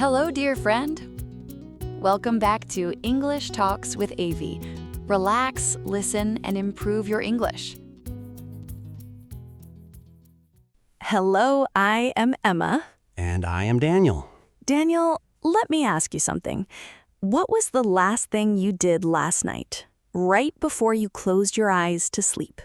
Hello, dear friend. Welcome back to English Talks with Avi. Relax, listen, and improve your English. Hello, I am Emma. And I am Daniel. Daniel, let me ask you something. What was the last thing you did last night, right before you closed your eyes to sleep?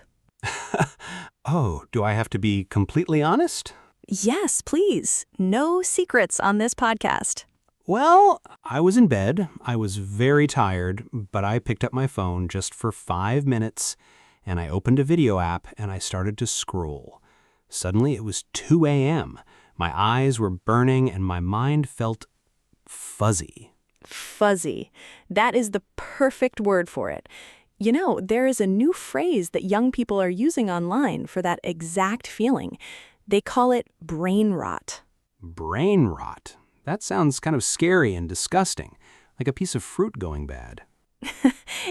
Oh, do I have to be completely honest? Yes, please. No secrets on this podcast. Well, I was in bed. I was very tired, but I picked up my phone just for 5 minutes, and I opened a video app and I started to scroll. Suddenly, it was 2 a.m. My eyes were burning and my mind felt fuzzy. Fuzzy. That is the perfect word for it. You know, there is a new phrase that young people are using online for that exact feeling. They call it brain rot. Brain rot. That sounds kind of scary and disgusting, like a piece of fruit going bad.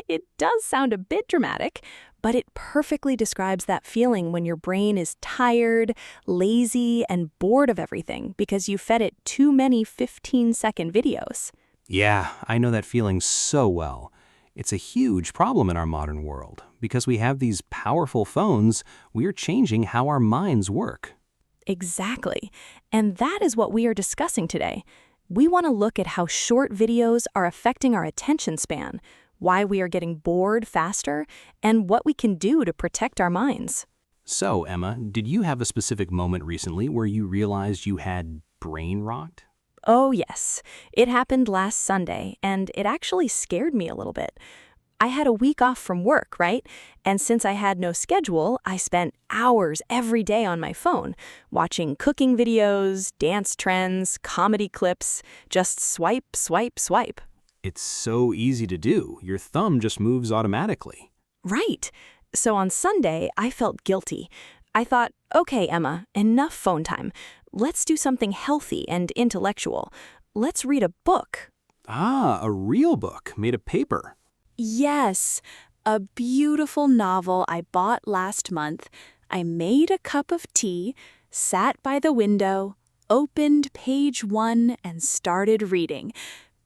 It does sound a bit dramatic, but it perfectly describes that feeling when your brain is tired, lazy, and bored of everything because you fed it too many 15-second videos. Yeah, I know that feeling so well. It's a huge problem in our modern world. Because we have these powerful phones, we're changing how our minds work. Exactly. And that is what we are discussing today. We want to look at how short videos are affecting our attention span, why we are getting bored faster, and what we can do to protect our minds. So, Emma, did you have a specific moment recently where you realized you had brain rot? Oh, yes. It happened last Sunday, and it actually scared me a little bit. I had a week off from work, right? And since I had no schedule, I spent hours every day on my phone, watching cooking videos, dance trends, comedy clips, just swipe, swipe, swipe. It's so easy to do. Your thumb just moves automatically. Right. So on Sunday, I felt guilty. I thought, okay, Emma, enough phone time. Let's do something healthy and intellectual. Let's read a book. Ah, a real book made of paper. Yes, a beautiful novel I bought last month. I made a cup of tea, sat by the window, opened page 1 and started reading.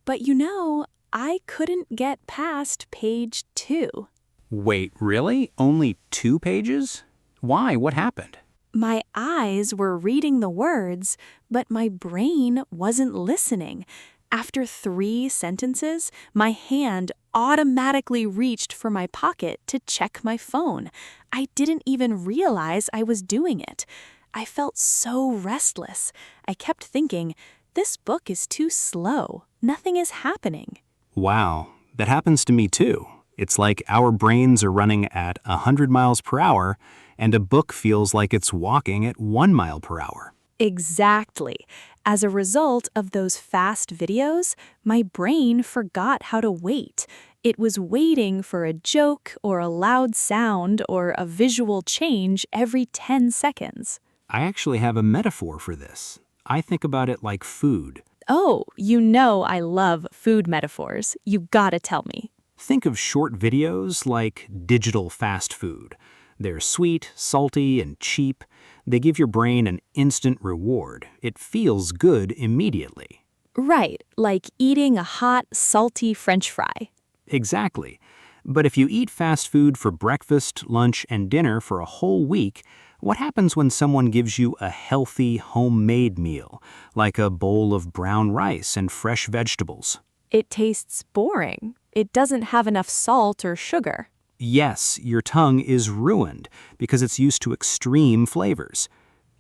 But you know, I couldn't get past page 2. Wait, really? Only 2 pages? Why? What happened? My eyes were reading the words, but my brain wasn't listening. After 3 sentences, my hand automatically reached for my pocket to check my phone. I didn't even realize I was doing it. I felt so restless. I kept thinking, this book is too slow. Nothing is happening. Wow, that happens to me too. It's like our brains are running at 100 miles per hour, and a book feels like it's walking at 1 mile per hour. Exactly. As a result of those fast videos, my brain forgot how to wait. It was waiting for a joke or a loud sound or a visual change every 10 seconds. I actually have a metaphor for this. I think about it like food. Oh, you know I love food metaphors. You gotta tell me. Think of short videos like digital fast food. They're sweet, salty, and cheap. They give your brain an instant reward. It feels good immediately. Right, like eating a hot, salty French fry. Exactly. But if you eat fast food for breakfast, lunch, and dinner for a whole week, what happens when someone gives you a healthy, homemade meal, like a bowl of brown rice and fresh vegetables? It tastes boring. It doesn't have enough salt or sugar. Yes, your tongue is ruined because it's used to extreme flavors.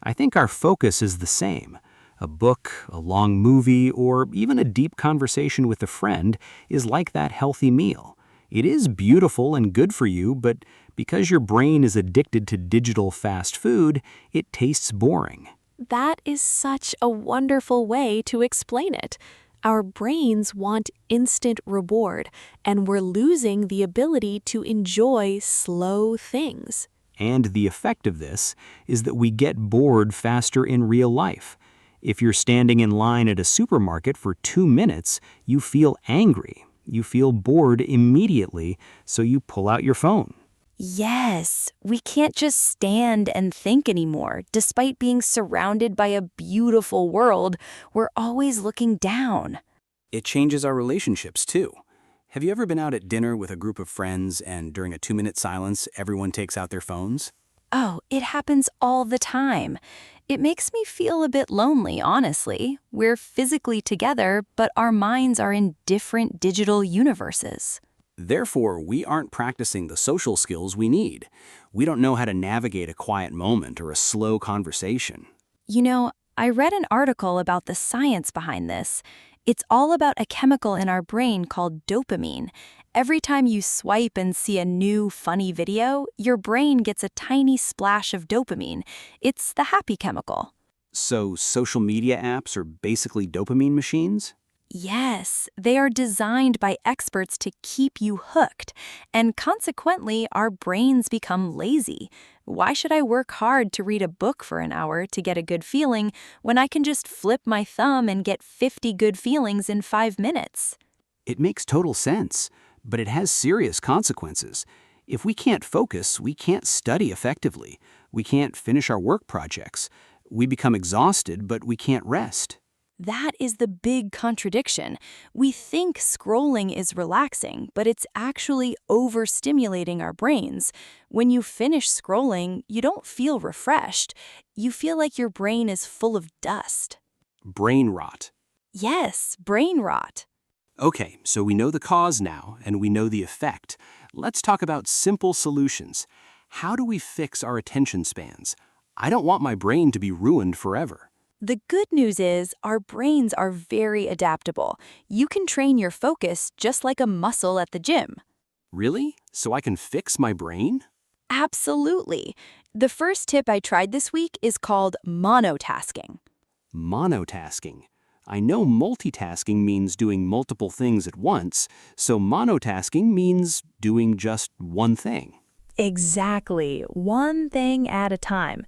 I think our focus is the same. A book, a long movie, or even a deep conversation with a friend is like that healthy meal. It is beautiful and good for you, but because your brain is addicted to digital fast food, it tastes boring. That is such a wonderful way to explain it. Our brains want instant reward, and we're losing the ability to enjoy slow things. And the effect of this is that we get bored faster in real life. If you're standing in line at a supermarket for 2 minutes, you feel angry. You feel bored immediately, so you pull out your phone. Yes, we can't just stand and think anymore. Despite being surrounded by a beautiful world, we're always looking down. It changes our relationships, too. Have you ever been out at dinner with a group of friends and during a 2-minute silence, everyone takes out their phones? Oh, it happens all the time. It makes me feel a bit lonely, honestly. We're physically together, but our minds are in different digital universes. Therefore, we aren't practicing the social skills we need. We don't know how to navigate a quiet moment or a slow conversation. You know, I read an article about the science behind this. It's all about a chemical in our brain called dopamine. Every time you swipe and see a new, funny video, your brain gets a tiny splash of dopamine. It's the happy chemical. So, social media apps are basically dopamine machines? Yes, they are designed by experts to keep you hooked, and consequently, our brains become lazy. Why should I work hard to read a book for an hour to get a good feeling when I can just flip my thumb and get 50 good feelings in 5 minutes? It makes total sense, but it has serious consequences. If we can't focus, we can't study effectively. We can't finish our work projects. We become exhausted, but we can't rest. That is the big contradiction. We think scrolling is relaxing, but it's actually overstimulating our brains. When you finish scrolling, you don't feel refreshed. You feel like your brain is full of dust. Brain rot. Yes, brain rot. Okay, so we know the cause now, and we know the effect. Let's talk about simple solutions. How do we fix our attention spans? I don't want my brain to be ruined forever. The good news is our brains are very adaptable. You can train your focus just like a muscle at the gym. Really? So I can fix my brain? Absolutely. The first tip I tried this week is called monotasking. Monotasking. I know multitasking means doing multiple things at once, so monotasking means doing just one thing. Exactly, one thing at a time.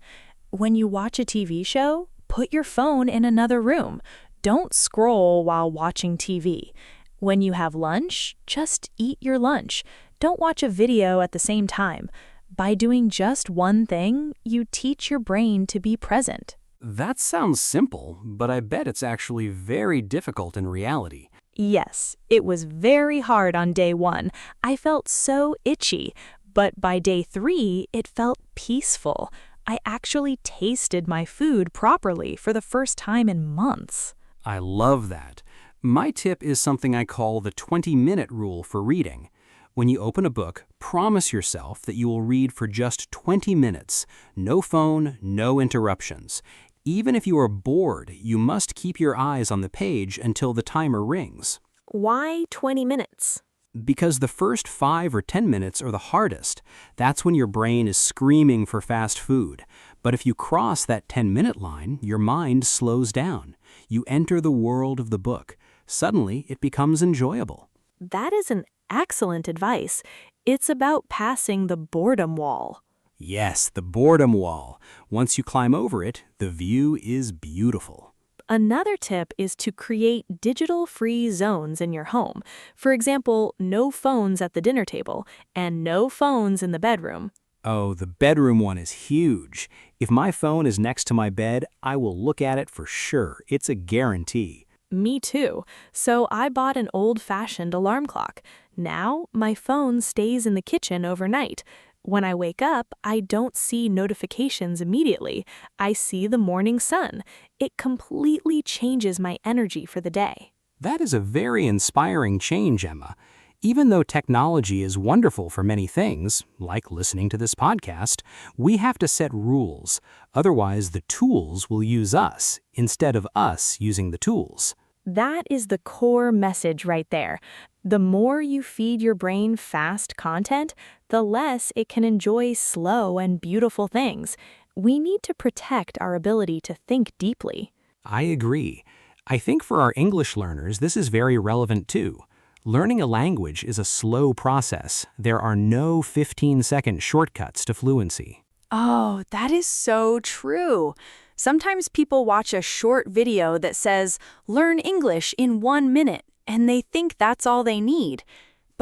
When you watch a TV show, put your phone in another room. Don't scroll while watching TV. When you have lunch, just eat your lunch. Don't watch a video at the same time. By doing just one thing, you teach your brain to be present. That sounds simple, but I bet it's actually very difficult in reality. Yes, it was very hard on day 1. I felt so itchy, but by day 3, it felt peaceful. I actually tasted my food properly for the first time in months. I love that. My tip is something I call the 20-minute rule for reading. When you open a book, promise yourself that you will read for just 20 minutes. No phone, no interruptions. Even if you are bored, you must keep your eyes on the page until the timer rings. Why 20 minutes? Because the first 5 or 10 minutes are the hardest. That's when your brain is screaming for fast food. But if you cross that 10-minute line, your mind slows down. You enter the world of the book. Suddenly, it becomes enjoyable. That is an excellent advice. It's about passing the boredom wall. Yes, the boredom wall. Once you climb over it, the view is beautiful. Another tip is to create digital-free zones in your home. For example, no phones at the dinner table and no phones in the bedroom. Oh, the bedroom one is huge. If my phone is next to my bed, I will look at it for sure. It's a guarantee. Me too. So I bought an old-fashioned alarm clock. Now, my phone stays in the kitchen overnight. When I wake up, I don't see notifications immediately. I see the morning sun. It completely changes my energy for the day. That is a very inspiring change, Emma. Even though technology is wonderful for many things, like listening to this podcast, we have to set rules. Otherwise, the tools will use us instead of us using the tools. That is the core message right there. The more you feed your brain fast content, the less it can enjoy slow and beautiful things. We need to protect our ability to think deeply. I agree. I think for our English learners, this is very relevant too. Learning a language is a slow process. There are no 15-second shortcuts to fluency. Oh, that is so true. Sometimes people watch a short video that says, "Learn English in 1 minute," and they think that's all they need.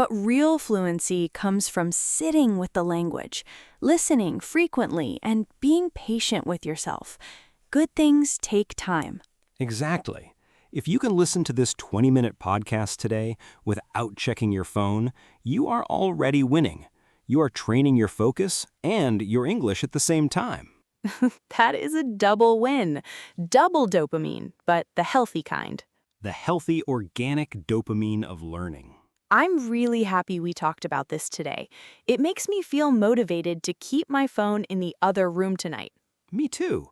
But real fluency comes from sitting with the language, listening frequently, and being patient with yourself. Good things take time. Exactly. If you can listen to this 20-minute podcast today without checking your phone, you are already winning. You are training your focus and your English at the same time. That is a double win. Double dopamine, but the healthy kind. The healthy, organic dopamine of learning. I'm really happy we talked about this today. It makes me feel motivated to keep my phone in the other room tonight. Me too.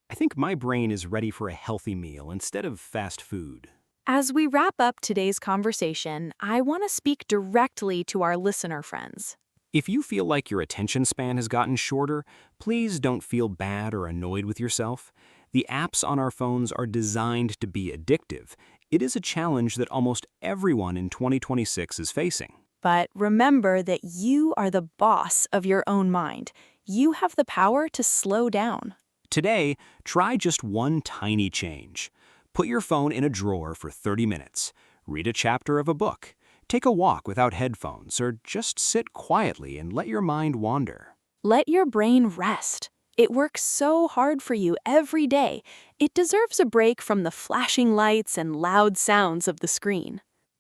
I think my brain is ready for a healthy meal instead of fast food. As we wrap up today's conversation, I want to speak directly to our listener friends. If you feel like your attention span has gotten shorter, please don't feel bad or annoyed with yourself. The apps on our phones are designed to be addictive. It is a challenge that almost everyone in 2026 is facing. But remember that you are the boss of your own mind. You have the power to slow down. Today, try just one tiny change. Put your phone in a drawer for 30 minutes. Read a chapter of a book. Take a walk without headphones, or just sit quietly and let your mind wander. Let your brain rest. It works so hard for you every day. It deserves a break from the flashing lights and loud sounds of the screen.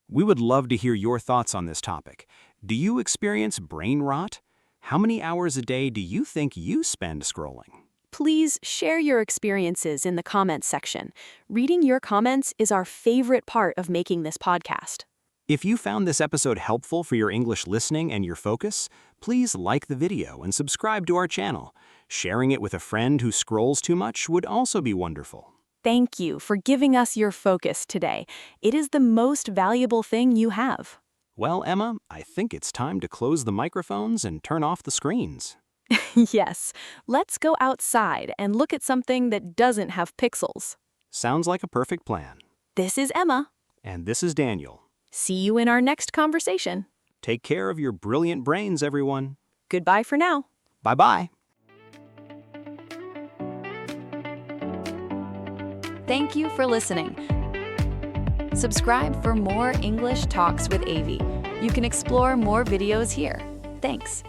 We would love to hear your thoughts on this topic. Do you experience brain rot? How many hours a day do you think you spend scrolling? Please share your experiences in the comments section. Reading your comments is our favorite part of making this podcast. If you found this episode helpful for your English listening and your focus, please like the video and subscribe to our channel. Sharing it with a friend who scrolls too much would also be wonderful. Thank you for giving us your focus today. It is the most valuable thing you have. Well, Emma, I think it's time to close the microphones and turn off the screens. Yes, let's go outside and look at something that doesn't have pixels. Sounds like a perfect plan. This is Emma. And this is Daniel. See you in our next conversation. Take care of your brilliant brains, everyone. Goodbye for now. Bye-bye. Thank you for listening. Subscribe for more English Talks with Avi. You can explore more videos here. Thanks.